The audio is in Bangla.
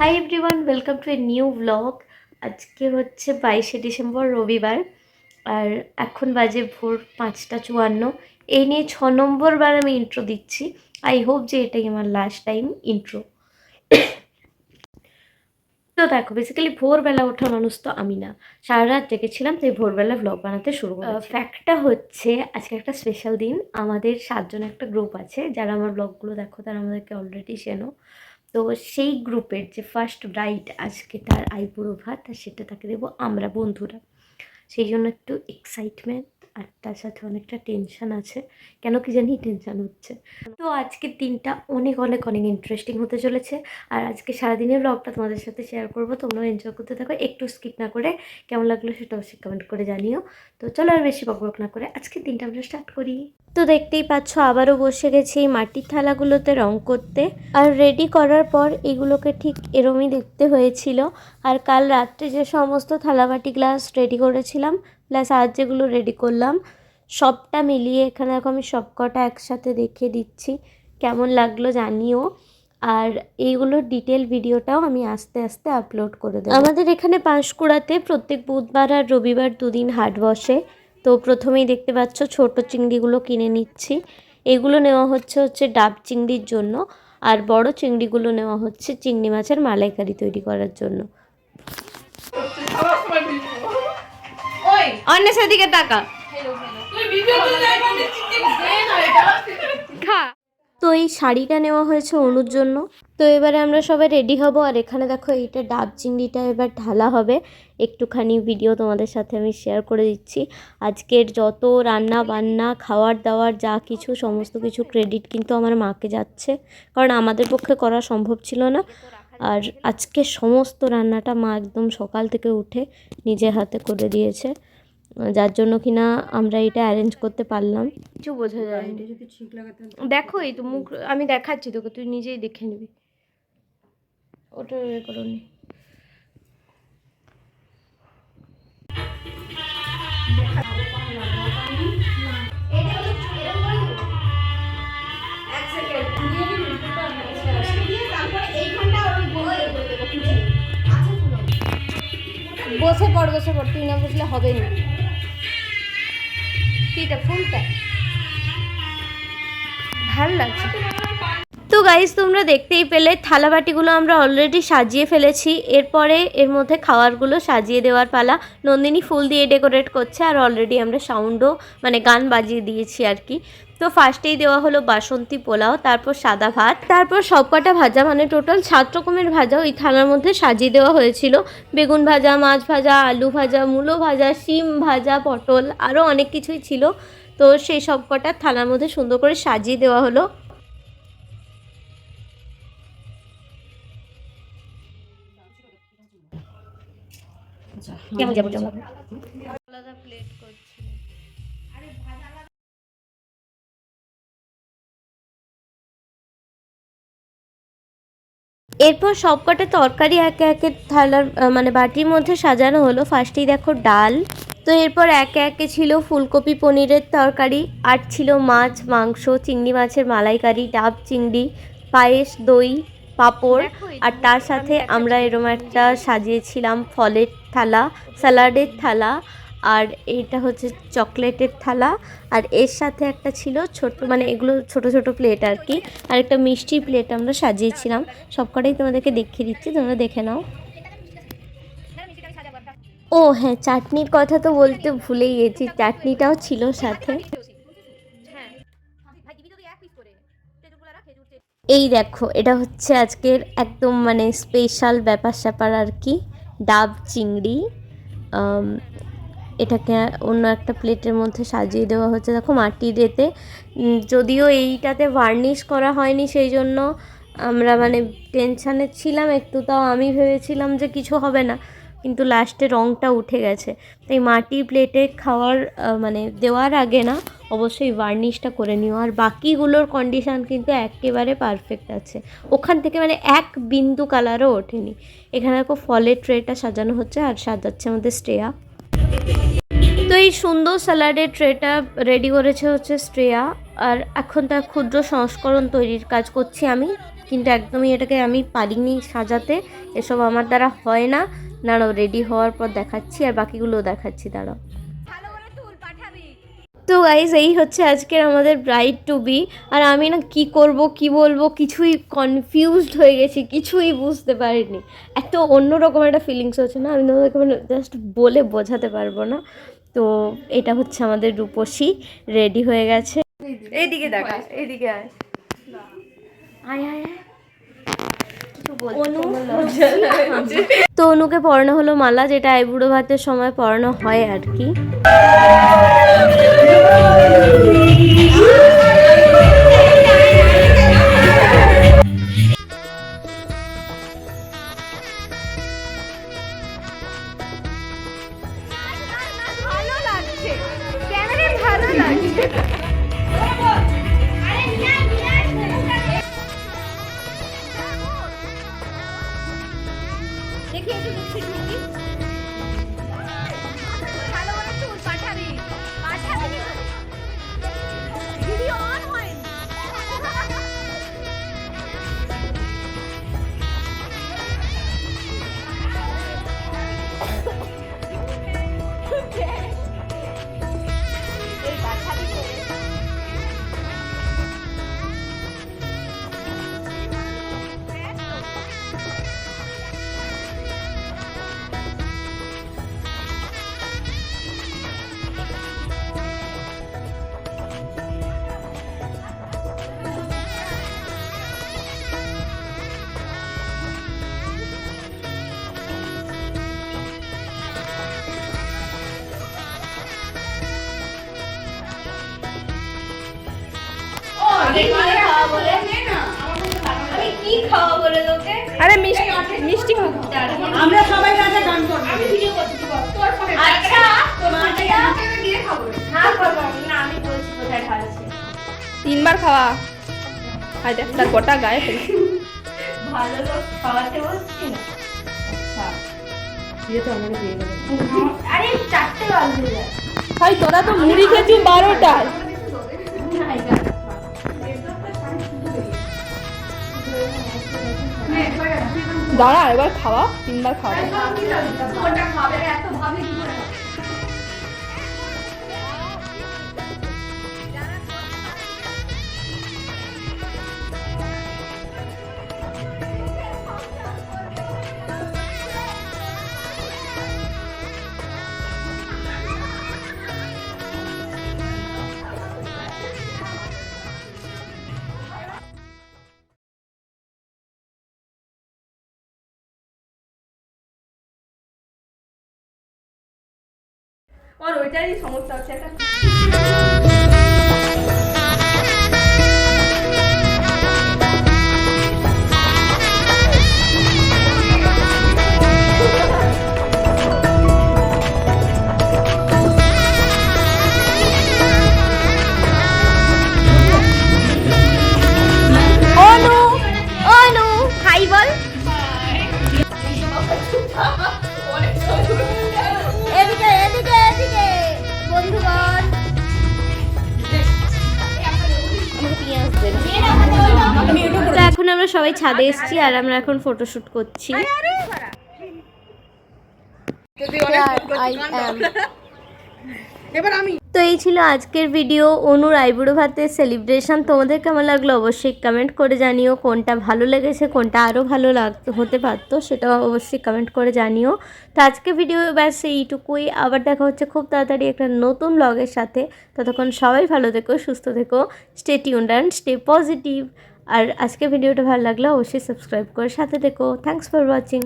Hi everyone, welcome to a new blog. আজকে হচ্ছে 22শে ডিসেম্বর, রবিবার, আর এখন বাজে ভোর 5:54। এই নিয়ে 6 নম্বর বার আমি ইন্ট্রো দিচ্ছি। আই হোপ যে এটাই আমার লাস্ট টাইম ইন্ট্রো। তো দেখো, বেসিক্যালি ভোরবেলা ওঠা মানুষ তো আমি না, সারা রাত জেগেছিলাম, তাই ভোরবেলা ব্লগ বানাতে শুরু করেছি। ফ্যাক্টটা হচ্ছে আজকে একটা স্পেশাল দিন। আমাদের 7 জন একটা গ্রুপ আছে, যারা আমার ব্লগগুলো দেখো তারা আমাদেরকে অলরেডি চেনো। তো সেই গ্রুপের যে ফার্স্ট ব্রাইড আজকে, তার আইবুড়ো ভাত, আর সেটা তাকে দেবো আমরা বন্ধুরা। সেই জন্য একটু এক্সাইটমেন্ট, আর তার সাথে অনেকটা টেনশন আছে। কেন কি জানি টেনশন হচ্ছে। তো আজকের দিনটা অনেক অনেক অনেক ইন্টারেস্টিং হতে চলেছে, আর আজকে সারাদিনের ব্লগটা তোমাদের সাথে শেয়ার করবো। তোমরাও এনজয় করতে থাকো, একটু স্কিপ না করে। কেমন লাগলো সেটা অবশ্যই কমেন্ট করে জানিও। তো চলো আর বেশি বকবক না করে আজকের দিনটা আমরা স্টার্ট করি। তো দেখতেই পাচ্ছ, আবারও বসে গেছি এই মাটির থালাগুলোতে রং করতে। আর রেডি করার পর এগুলোকে ঠিক এরমই দেখতে হয়েছিল। আর কাল রাত্রে যে সমস্ত থালাবাটি গ্লাস রেডি করেছিলাম, প্লাস আজ যেগুলো রেডি করলাম, সবটা মিলিয়ে এখানে দেখো আমি সবকটা একসাথে দেখিয়ে দিচ্ছি। কেমন লাগলো জানিও। আর এইগুলোর ডিটেল ভিডিওটাও আমি আস্তে আস্তে আপলোড করে দেবো। আমাদের এখানে পাঁশকুড়াতে প্রত্যেক বুধবার আর রবিবার দুদিন হাট বসে। তো প্রথমেই দেখতে পাচ্ছ ছোট চিংড়িগুলো কিনে নিচ্ছি। এগুলো নেওয়া হচ্ছে ডাব চিংড়ির জন্য, আর বড় চিংড়িগুলো নেওয়া হচ্ছে চিংড়ি মাছের মালাইকারি তৈরি করার জন্য। অন্য সেদিকে টাকা তো এই শাড়িটা নেওয়া হয়েছে অনুর জন্য। তো এবারে আমরা সবাই রেডি হব, আর এখানে দেখো এইটা ডাব চিংড়িটা এবার ঢালা হবে। একটুখানি ভিডিও তোমাদের সাথে আমি শেয়ার করে দিচ্ছি। আজকের যত রান্না বান্না খাওয়ার দাওয়ার যা কিছু, সমস্ত কিছু ক্রেডিট কিন্তু আমার মাকে যাচ্ছে, কারণ আমাদের পক্ষে করা সম্ভব ছিল না। আর আজকে সমস্ত রান্নাটা মা একদম সকাল থেকে উঠে নিজের হাতে করে দিয়েছে, যার জন্য কিনা আমরা এটা অ্যারেঞ্জ করতে পারলাম। কিছু বোঝা যায় দেখো, এই তো মুখ আমি দেখাচ্ছি তোকে, তুই নিজেই দেখে নিবি। ওটা করো নি। বসে পড়, তুই না বসলে হবে না। কিটা ফুলটা ভাল লাগছে। তো গাইস, তোমরা দেখতেই পেলে থালাবাটিগুলো আমরা অলরেডি সাজিয়ে ফেলেছি। এরপরে এর মধ্যে খাবারগুলো সাজিয়ে দেওয়ার পালা। নন্দিনী ফুল দিয়ে ডেকোরেট করছে, আর অলরেডি আমরা সাউন্ডও মানে গান বাজিয়ে দিয়েছি আর কি। তো ফার্স্টেই দেওয়া হলো বাসন্তী পোলাও, তারপর সাদা ভাত, তারপর সবকটা ভাজা, মানে টোটাল 7 রকমের ভাজা ওই থালার মধ্যে সাজিয়ে দেওয়া হয়েছিল। বেগুন ভাজা, মাছ ভাজা, আলু ভাজা, মূলো ভাজা, শিম ভাজা, পটল, আরও অনেক কিছুই ছিল। তো সেই সবকটা থালার মধ্যে সুন্দর করে সাজিয়ে দেওয়া হলো। আলাদা প্লেট করছি। এরপর সবকটা তরকারি একে একে থালার মানে বাটির মধ্যে সাজানো হলো। ফার্স্টেই দেখো ডাল, তো এরপর একে একে ছিল ফুলকপি পনিরের তরকারি, আর ছিল মাছ, মাংস, চিংড়ি মাছের মালাইকারি, ডাব চিংড়ি, পায়েস, দই, পাঁপড়, আর তার সাথে আমরা এরকম একটা সাজিয়েছিলাম ফলের থালা, স্যালাডের থালা, আর এইটা হচ্ছে চকলেটের থালা, আর এর সাথে একটা ছিল ছোট, মানে এগুলো ছোট ছোট প্লেট আর কি, আর একটা মিষ্টির প্লেট আমরা সাজিয়েছিলাম। সবকটাই তোমাদেরকে দেখিয়ে দিচ্ছি, তোমরা দেখে নাও। ও হ্যাঁ, চাটনির কথা তো বলতে ভুলেই গেছি, চাটনিটাও ছিল সাথে। এই দেখো, এটা হচ্ছে আজকের একদম মানে স্পেশাল ব্যাপার স্যাপার আর কি, ডাব চিংড়ি। এটাকে অন্য একটা প্লেটের মধ্যে সাজিয়ে দেওয়া হচ্ছে। দেখো মাটির এতে, যদিও এইটাতে ভার্নিশ করা হয়নি, সেই জন্য আমরা মানে টেনশানে ছিলাম একটু। তাও আমি ভেবেছিলাম যে কিছু হবে না, কিন্তু লাস্টে রঙটা উঠে গেছে। তাই মাটির প্লেটে খাওয়ার মানে দেওয়ার আগে না অবশ্যই ভার্নিশটা করে নিও। আর বাকিগুলোর কন্ডিশান কিন্তু একেবারে পারফেক্ট আছে, ওখান থেকে মানে এক বিন্দু কালারও ওঠেনি। এখানে দেখো ফলের ট্রেটা সাজানো হচ্ছে আর সাজাচ্ছে আমাদের শ্রেয়া। তো এই সুন্দর স্যালাডের ট্রেটা রেডি করেছে হচ্ছে শ্রেয়া, আর এখন তার ক্ষুদ্র সংস্করণ তৈরির কাজ করছি আমি, কিন্তু একদমই এটাকে আমি পারিনি সাজাতে, এসব আমার দ্বারা হয় না। দাঁড়াও রেডি হওয়ার পর দেখাচ্ছি, আর বাকিগুলোও দেখাচ্ছি, দাঁড়াও। তো গাইজ এই হচ্ছে আজকের আমাদের ব্রাইড টু বি। আর আমি না কি করব কি বলবো কিছুই কনফিউজড হয়ে গেছি, কিছুই বুঝতে পারিনি। এত অন্যরকম একটা ফিলিংস হচ্ছে না, আমি তোমাদেরকে মানে জাস্ট বলে বোঝাতে পারবো না। তো এটা হচ্ছে আমাদের রূপসী রেডি হয়ে গেছে। এইদিকে দেখা, এইদিকে আয়। আয় আয় আয়। তো অনুকে পরানো হলো মালা, যেটা আইবুড়ো ভাতের সময় পরানো হয় আর কি। ভালো লাগছে, ক্যামেরায় ভালো লাগছে। দেখি একটু লিপস্টিক দেখি। ভালো করে চুল পাঠাবি, পাঠাবি ভিডিও অন হয়নি। এই পাঠাবি করে আরে মিষ্টি আমরা সবাই রাতে গান করব। আমি ভিডিও করছি তোর ফোনে। আচ্ছা তোর দিয়ে খাবো না করবো না, আমি বলছি কোথায় খাচ্ছে। 3 বার খাওয়া। হাই দেখ তার গোটা গায়ে ফেলছি। ভালো লোক খাওয়াতে বসছি না। আচ্ছা দিয়ে তো আমাকে দিয়ে গেল। আরে 4টে বাজে যায়। ভাই তোরা তো মুড়ি খেয়েছিস 12টায়। দাঁড়া এবার খাওয়া, 3 বার খাওয়া। ওটা খাবে এত ভাবে কি করে? আর ওইটারই সমস্যা হচ্ছে একটা। অনু অনু হাই বল। এদিকে এদিকে এদিকে বন্ধুগণ, তো এখন আমরা সবাই ছাদে এসেছি আর আমরা এখন ফটোশুট করছি। এবার আমি তো এই ছিল আজকের ভিডিও, অনুর আইবুড়ো ভাতের সেলিব্রেশন। তোমাদের কেমন লাগলো অবশ্যই কমেন্ট করে জানিও, কোনটা ভালো লেগেছে, কোনটা আরও ভালো হতে পারতো সেটাও অবশ্যই কমেন্ট করে জানিও। তো আজকে ভিডিও ব্যাস এইটুকুই, আবার দেখা হচ্ছে খুব তাড়াতাড়ি একটা নতুন ব্লগের সাথে। ততক্ষণ সবাই ভালো থেকো, সুস্থ থেকো, stay tuned and stay positive. আর আজকে ভিডিওটা ভালো লাগলে অবশ্যই সাবস্ক্রাইব করে সাথে থেকো। Thanks for watching.